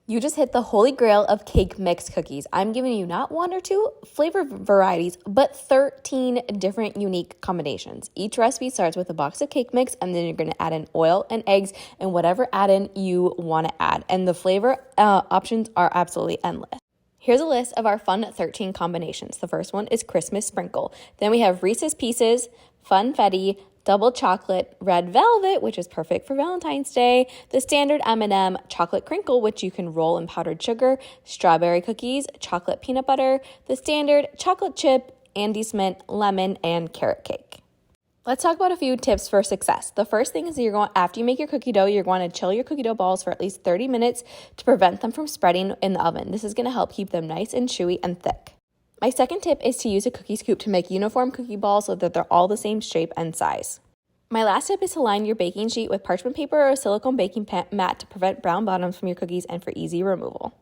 You just hit the holy grail of cake mix cookies. I'm giving you not one or two flavor varieties, but 13 different unique combinations. Each recipe starts with a box of cake mix, and then you're going to add in oil and eggs and whatever add-in you want to add. And the flavor options are absolutely endless. Here's a list of our fun 13 combinations. The first one is Christmas sprinkle. Then we have Reese's Pieces, Funfetti, double chocolate, red velvet, which is perfect for Valentine's Day, the standard M&M chocolate crinkle, which you can roll in powdered sugar, strawberry cookies, chocolate peanut butter, the standard chocolate chip, Andes mint, lemon, and carrot cake. Let's talk about a few tips for success. The first thing is after you make your cookie dough, you're going to chill your cookie dough balls for at least 30 minutes to prevent them from spreading in the oven. This is going to help keep them nice and chewy and thick. My second tip is to use a cookie scoop to make uniform cookie balls so that they're all the same shape and size. My last tip is to line your baking sheet with parchment paper or a silicone baking mat to prevent brown bottoms from your cookies and for easy removal.